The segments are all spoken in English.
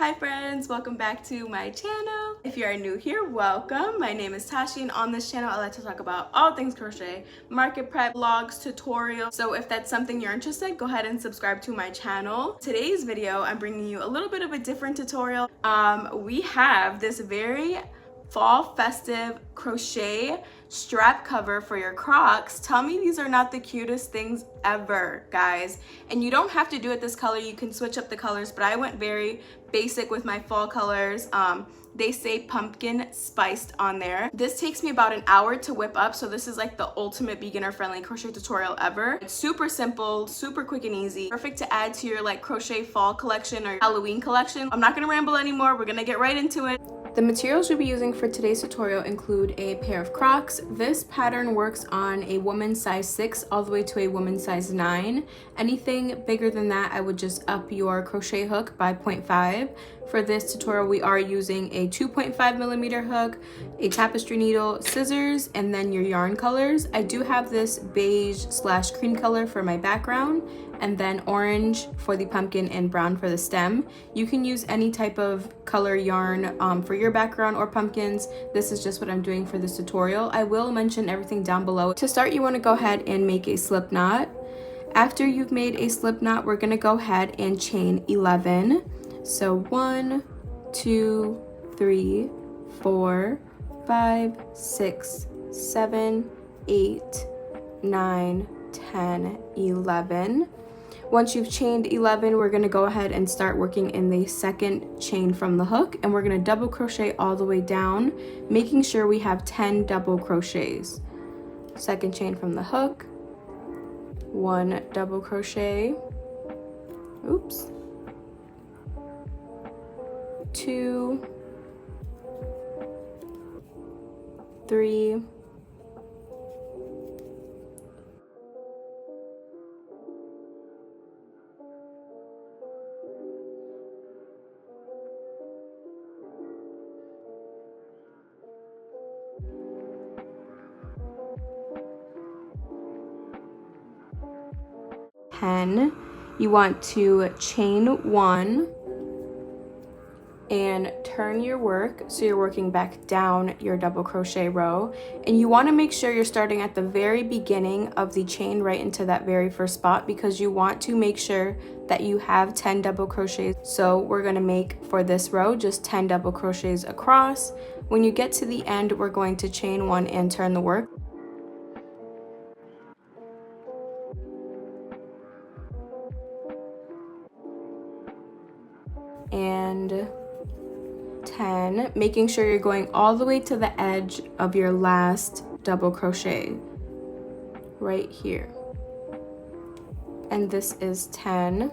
Hi friends, welcome back to my channel. If you are new here, welcome. My name is Tashi, and on this channel I like to talk about all things crochet, market prep, vlogs, tutorials. So if that's something you're interested, go ahead and subscribe to my channel. Today's video, I'm bringing you a little bit of a different tutorial. We have this very fall festive crochet strap cover for your Crocs. Tell me these are not the cutest things ever, guys. And you don't have to do it this color, you can switch up the colors, but I went very basic with my fall colors. They say pumpkin spiced on there. This takes me about an hour to whip up, so this is like the ultimate beginner friendly crochet tutorial ever. It's super simple, super quick and easy, perfect to add to your like crochet fall collection or Halloween collection. I'm not gonna ramble anymore, we're gonna get right into it. The materials we'll be using for today's tutorial include a pair of Crocs. This pattern works on a woman's size 6 all the way to a woman's size 9. Anything bigger than that, I would just up your crochet hook by 0.5. For this tutorial, we are using a 2.5mm hook, a tapestry needle, scissors, and then your yarn colors. I do have this beige/cream color for my background, and then orange for the pumpkin and brown for the stem. You can use any type of color yarn for your background or pumpkins. This is just what I'm doing for this tutorial. I will mention everything down below. To start, you want to go ahead and make a slip knot. After you've made a slip knot, we're going to go ahead and chain 11. So 1, 2, 3, 4, 5, 6, 7, 8, 9, 10, 11. Once you've chained 11, we're going to go ahead and start working in the second chain from the hook, and we're going to double crochet all the way down, making sure we have 10 double crochets. Second chain from the hook, 1 double crochet, oops, 2, 3, 10. You want to chain 1 and turn your work so you're working back down your double crochet row, and you want to make sure you're starting at the very beginning of the chain right into that very first spot, because you want to make sure that you have 10 double crochets. So we're going to make for this row just 10 double crochets across. When you get to the end, we're going to chain 1 and turn the work. And 10, making sure you're going all the way to the edge of your last double crochet right here. And this is 10.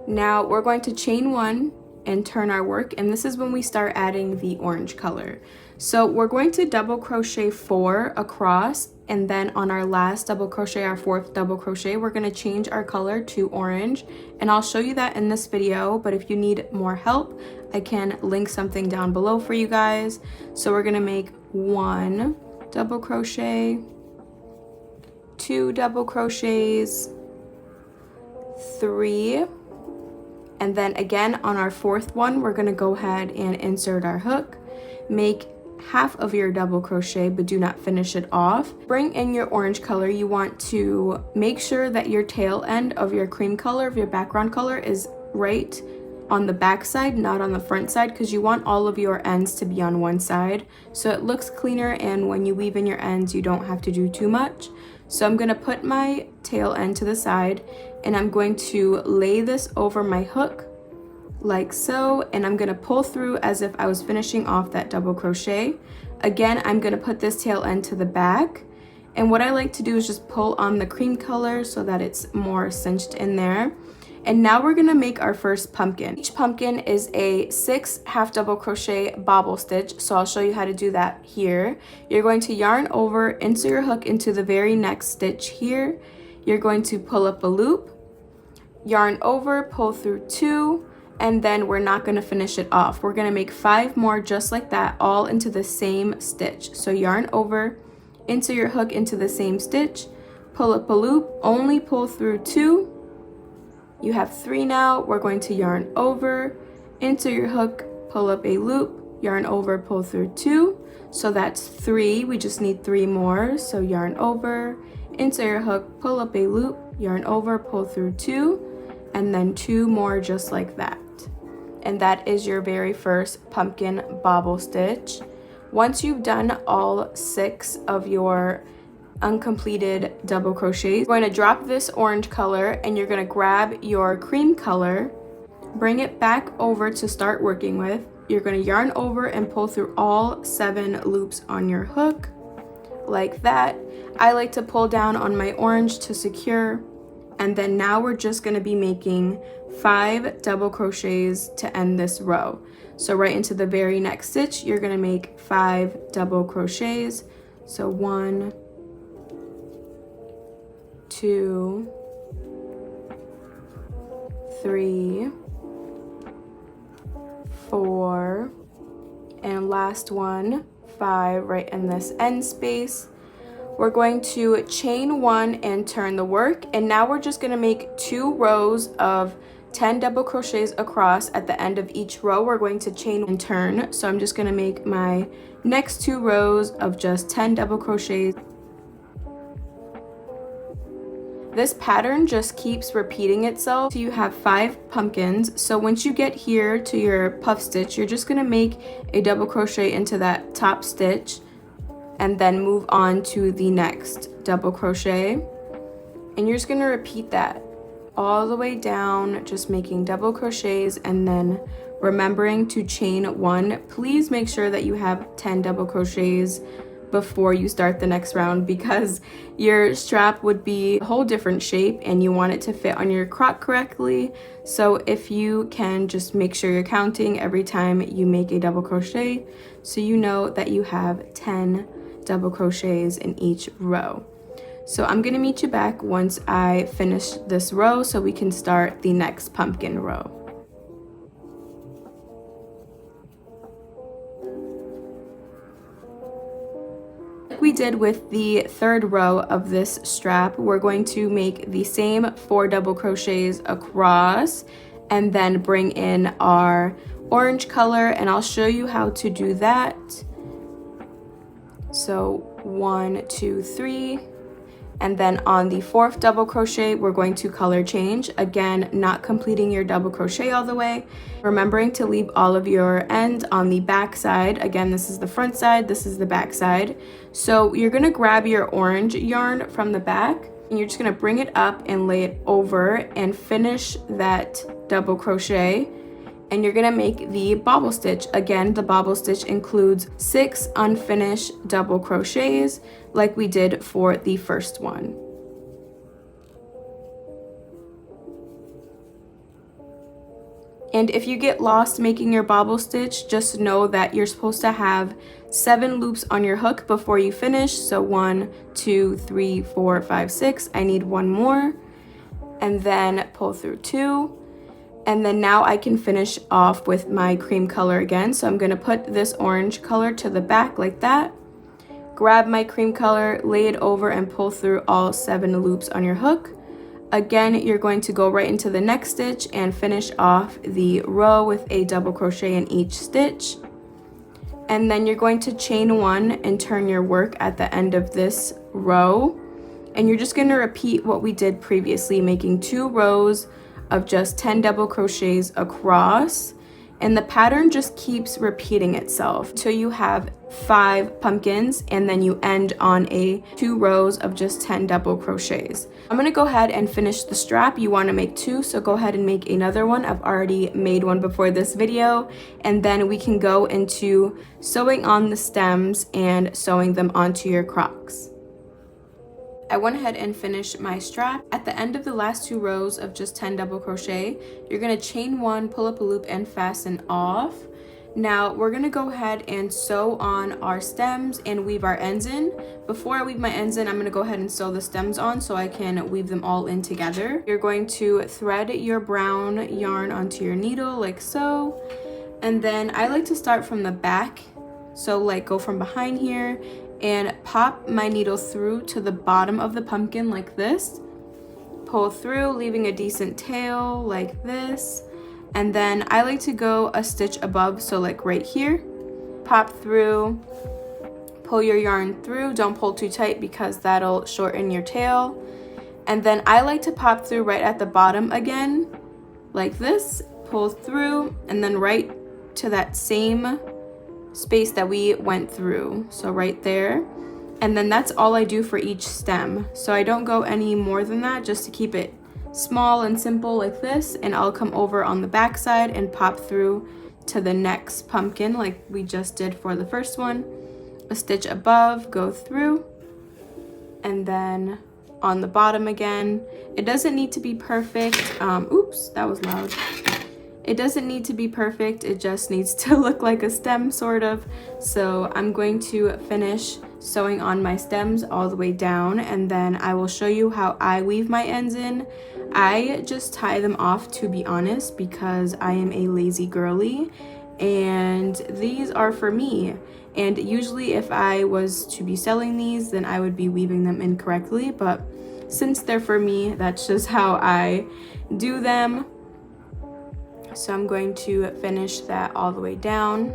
Now we're going to chain 1 and turn our work, and this is when we start adding the orange color. So we're going to double crochet 4 across, and then on our last double crochet, our 4th double crochet, we're going to change our color to orange, and I'll show you that in this video, but if you need more help, I can link something down below for you guys. So we're going to make 1 double crochet, 2 double crochets, 3, and then again on our 4th one, we're going to go ahead and insert our hook, make half of your double crochet but do not finish it off. Bring in your orange color. You want to make sure that your tail end of your cream color, of your background color, is right on the back side, not on the front side, because you want all of your ends to be on one side so it looks cleaner, and when you weave in your ends you don't have to do too much. So I'm going to put my tail end to the side, and I'm going to lay this over my hook like so, and I'm going to pull through as if I was finishing off that double crochet. Again, I'm going to put this tail end to the back, and what I like to do is just pull on the cream color so that it's more cinched in there. And now we're going to make our first pumpkin. Each pumpkin is a 6 half double crochet bobble stitch, so I'll show you how to do that here. You're going to yarn over, insert your hook into the very next stitch here. You're going to pull up a loop, yarn over, pull through 2, and then we're not going to finish it off. We're going to make 5 more just like that, all into the same stitch. So yarn over, insert your hook into the same stitch, pull up a loop, only pull through 2, You have 3 now. We're going to yarn over, into your hook, pull up a loop, yarn over, pull through 2. So that's 3. We just need 3 more. So yarn over, into your hook, pull up a loop, yarn over, pull through 2, and then 2 more just like that. And that is your very first pumpkin bobble stitch. Once you've done all 6 of your uncompleted double crochets, you're going to drop this orange color and you're going to grab your cream color, bring it back over to start working with. You're going to yarn over and pull through all 7 loops on your hook like that. I like to pull down on my orange to secure, and then now we're just going to be making 5 double crochets to end this row. So right into the very next stitch, you're going to make 5 double crochets. So 1, 2, 3, 4, and last one, 5 right in this end space. We're going to chain 1 and turn the work, and now we're just going to make 2 rows of 10 double crochets across. At the end of each row, we're going to chain and turn. So I'm just going to make my next 2 rows of just 10 double crochets. This pattern just keeps repeating itself. So you have 5 pumpkins. So once you get here to your puff stitch, you're just going to make a double crochet into that top stitch and then move on to the next double crochet. And you're just going to repeat that all the way down, just making double crochets and then remembering to chain 1. Please make sure that you have 10 double crochets before you start the next round, because your strap would be a whole different shape and you want it to fit on your croc correctly. So if you can, just make sure you're counting every time you make a double crochet so you know that you have 10 double crochets in each row. So I'm going to meet you back once I finish this row so we can start the next pumpkin row. Like we did with the third row of this strap, we're going to make the same 4 double crochets across and then bring in our orange color, and I'll show you how to do that. So 1, 2, 3, and then on the 4th double crochet we're going to color change, again not completing your double crochet all the way, remembering to leave all of your ends on the back side. Again, this is the front side, this is the back side. So you're going to grab your orange yarn from the back and you're just going to bring it up and lay it over and finish that double crochet. And you're going to make the bobble stitch. Again, the bobble stitch includes 6 unfinished double crochets like we did for the first one. And if you get lost making your bobble stitch, just know that you're supposed to have 7 loops on your hook before you finish. So 1, 2, 3, 4, 5, 6. I need 1 more. And then pull through 2. And then now I can finish off with my cream color again. So I'm going to put this orange color to the back like that. Grab my cream color, lay it over and pull through all 7 loops on your hook. Again, you're going to go right into the next stitch and finish off the row with a double crochet in each stitch. And then you're going to chain 1 and turn your work at the end of this row. And you're just going to repeat what we did previously, making 2 rows of just 10 double crochets across, and the pattern just keeps repeating itself until you have 5 pumpkins and then you end on 2 rows of just 10 double crochets. I'm going to go ahead and finish the strap. You want to make 2, so go ahead and make another one. I've already made one before this video, and then we can go into sewing on the stems and sewing them onto your crocs. I went ahead and finished my strap. At the end of the last 2 rows of just 10 double crochet, you're going to chain 1, pull up a loop and fasten off. Now we're going to go ahead and sew on our stems and weave our ends in. Before I weave my ends in, I'm going to go ahead and sew the stems on so I can weave them all in together. You're going to thread your brown yarn onto your needle like so, and then I like to start from the back, so like go from behind here and pop my needle through to the bottom of the pumpkin like this. pull through, leaving a decent tail like this. And then I like to go a stitch above, so like right here, pop through, pull your yarn through. Don't pull too tight because that'll shorten your tail. And then I like to pop through right at the bottom again, like this, pull through, and then right to that same space that we went through, so right there. And then that's all I do for each stem, so I don't go any more than that, just to keep it small and simple like this. And I'll come over on the back side and pop through to the next pumpkin like we just did for the first one. A stitch above, go through, and then on the bottom again. It doesn't need to be perfect. Oops, that was loud. It doesn't need to be perfect, it just needs to look like a stem sort of. So I'm going to finish sewing on my stems all the way down, and then I will show you how I weave my ends in. I just tie them off, to be honest, because I am a lazy girly and these are for me. And usually if I was to be selling these, then I would be weaving them incorrectly, but since they're for me, that's just how I do them. So I'm going to finish that all the way down.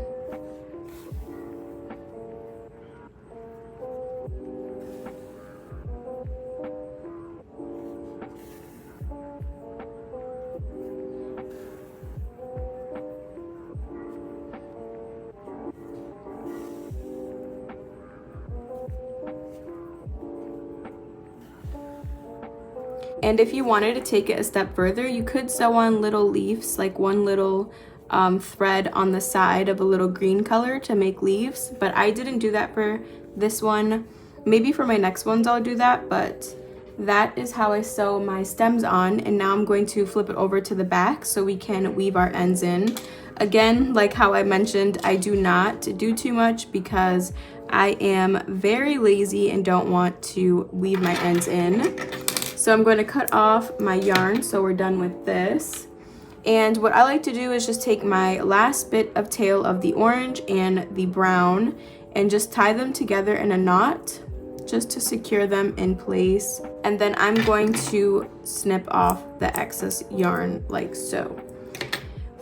And if you wanted to take it a step further, you could sew on little leaves, like one little thread on the side of a little green color to make leaves. But I didn't do that for this one. Maybe for my next ones I'll do that, but that is how I sew my stems on. And now I'm going to flip it over to the back so we can weave our ends in. Again, like how I mentioned, I do not do too much because I am very lazy and don't want to weave my ends in. So I'm going to cut off my yarn, so we're done with this. And what I like to do is just take my last bit of tail of the orange and the brown and just tie them together in a knot just to secure them in place. And then I'm going to snip off the excess yarn like so.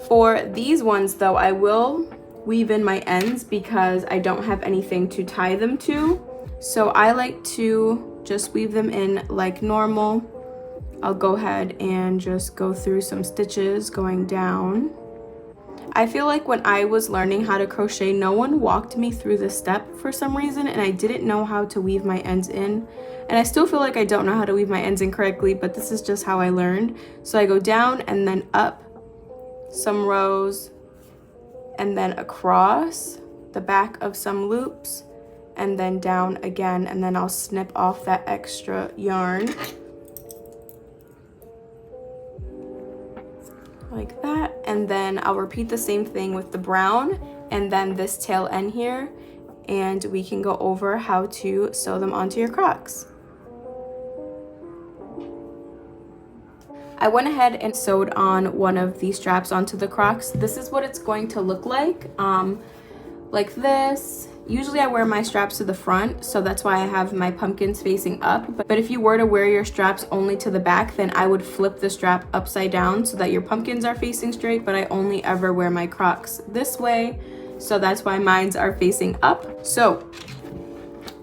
For these ones though, I will weave in my ends because I don't have anything to tie them to. So I like to just weave them in like normal. I'll go ahead and just go through some stitches going down. I feel like when I was learning how to crochet, no one walked me through this step for some reason, and I didn't know how to weave my ends in. And I still feel like I don't know how to weave my ends in correctly, but this is just how I learned. So I go down and then up some rows and then across the back of some loops, and then down again, and then I'll snip off that extra yarn like that. And then I'll repeat the same thing with the brown and then this tail end here, and we can go over how to sew them onto your Crocs. I went ahead and sewed on one of these straps onto the Crocs. This is what it's going to look like this. Usually I wear my straps to the front, so that's why I have my pumpkins facing up. But if you were to wear your straps only to the back, then I would flip the strap upside down so that your pumpkins are facing straight, but I only ever wear my Crocs this way, so that's why mine's are facing up. So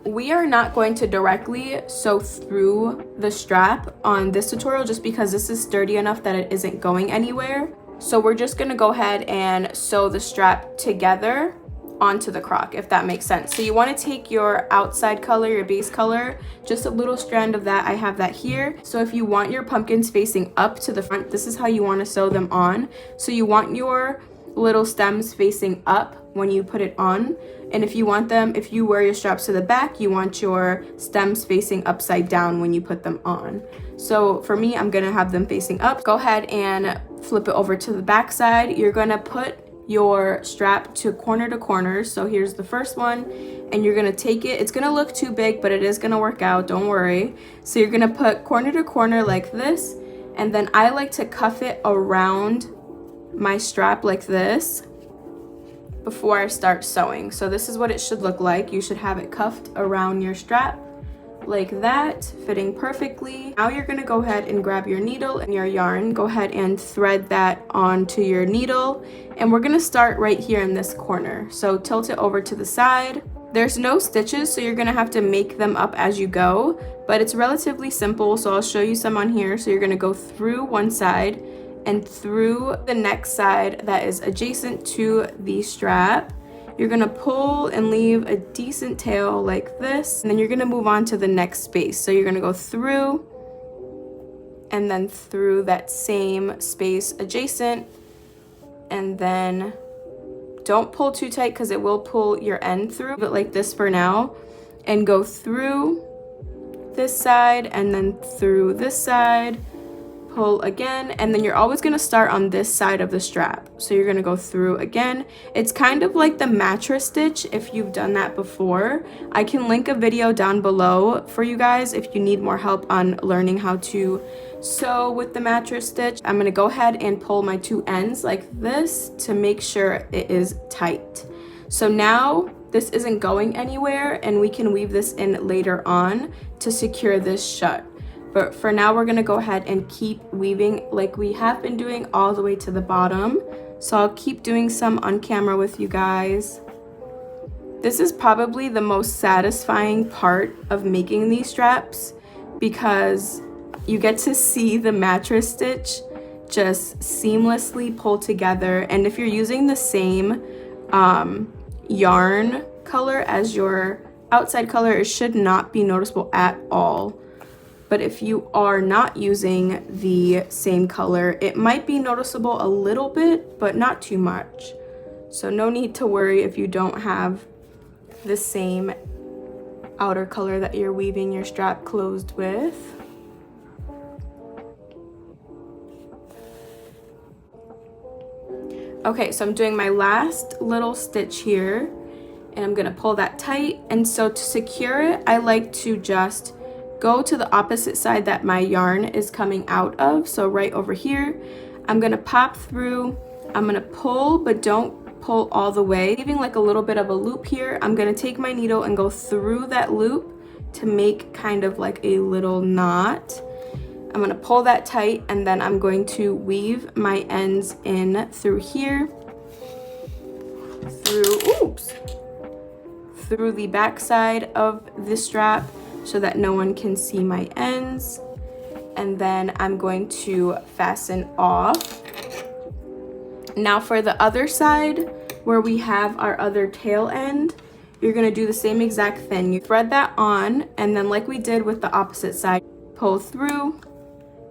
we are not going to directly sew through the strap on this tutorial just because this is sturdy enough that it isn't going anywhere. So we're just gonna go ahead and sew the strap together onto the Croc, if that makes sense. So you want to take your outside color, your base color, just a little strand of that. I have that here. So if you want your pumpkins facing up to the front, this is how you want to sew them on. So you want your little stems facing up when you put it on, and if you want them, if you wear your straps to the back, you want your stems facing upside down when you put them on. So for me, I'm gonna have them facing up. Go ahead and flip it over to the back side. You're gonna put your strap to corner. So here's the first one, and you're gonna take it. It's gonna look too big, but it is gonna work out, don't worry. So you're gonna put corner to corner like this, and then I like to cuff it around my strap like this before I start sewing. So this is what it should look like. You should have it cuffed around your strap like that, fitting perfectly. Now you're gonna go ahead and grab your needle and your yarn. Go ahead and thread that onto your needle. And we're gonna start right here in this corner. So tilt it over to the side. There's no stitches, so you're gonna have to make them up as you go, but it's relatively simple, so I'll show you some on here. So you're gonna go through one side and through the next side that is adjacent to the strap. You're gonna pull and leave a decent tail like this, and then you're gonna move on to the next space. So you're gonna go through and then through that same space adjacent, and then don't pull too tight because it will pull your end through, but like this for now, and go through this side and then through this side, pull again, and then you're always going to start on this side of the strap. So you're going to go through again. It's kind of like the mattress stitch if you've done that before. I can link a video down below for you guys if you need more help on learning how to sew with the mattress stitch. I'm going to go ahead and pull my two ends like this to make sure it is tight. So now this isn't going anywhere, and we can weave this in later on to secure this shut. But for now, we're gonna go ahead and keep weaving like we have been doing all the way to the bottom. So I'll keep doing some on camera with you guys. This is probably the most satisfying part of making these straps because you get to see the mattress stitch just seamlessly pull together. And if you're using the same yarn color as your outside color, it should not be noticeable at all. But if you are not using the same color, it might be noticeable a little bit, but not too much. So no need to worry if you don't have the same outer color that you're weaving your strap closed with. Okay, so I'm doing my last little stitch here, and I'm gonna pull that tight. And so to secure it, I like to just go to the opposite side that my yarn is coming out of. So right over here, I'm gonna pop through, I'm gonna pull, but don't pull all the way, leaving like a little bit of a loop here. I'm gonna take my needle and go through that loop to make kind of like a little knot. I'm gonna pull that tight, and then I'm going to weave my ends in through here, through the back side of the strap so that no one can see my ends. And then I'm going to fasten off. Now for the other side where we have our other tail end, you're gonna do the same exact thing. You thread that on, and then like we did with the opposite side, pull through.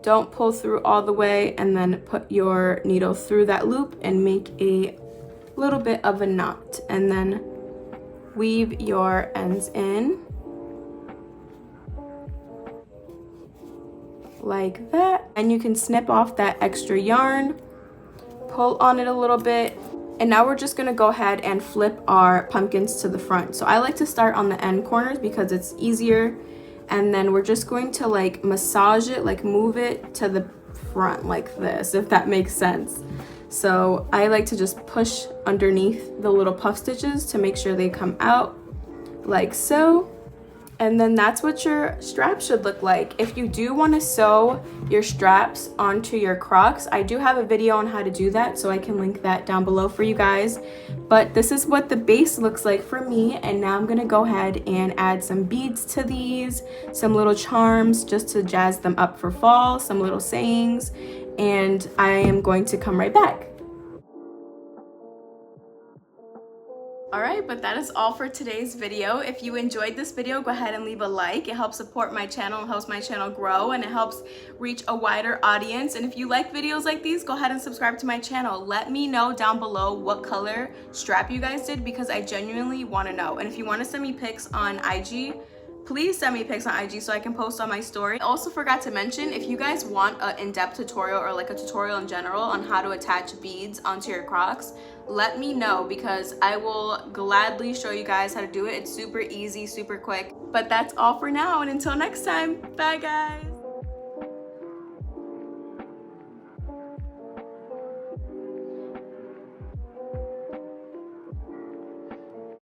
Don't pull through all the way, and then put your needle through that loop and make a little bit of a knot, and then weave your ends in like that. And you can snip off that extra yarn, pull on it a little bit, and now we're just gonna go ahead and flip our pumpkins to the front. So I like to start on the end corners because it's easier. And then we're just going to like massage it, like move it to the front like this, if that makes sense. So I like to just push underneath the little puff stitches to make sure they come out like so. And then that's what your strap should look like. If you do want to sew your straps onto your Crocs, I do have a video on how to do that, so I can link that down below for you guys. But this is what the base looks like for me, and now I'm gonna go ahead and add some beads to these, some little charms just to jazz them up for fall, some little sayings, and I am going to come right back. Alright, but that is all for today's video. If you enjoyed this video, go ahead and leave a like. It helps support my channel, it helps my channel grow, and it helps reach a wider audience. And if you like videos like these, go ahead and subscribe to my channel. Let me know down below what color strap you guys did, because I genuinely want to know. And if you want to send me pics on IG, please send me pics on IG so I can post on my story. I also forgot to mention, if you guys want an in-depth tutorial or like a tutorial in general on how to attach beads onto your Crocs, let me know, because I will gladly show you guys how to do it. It's super easy, super quick. But that's all for now, and until next time, bye guys.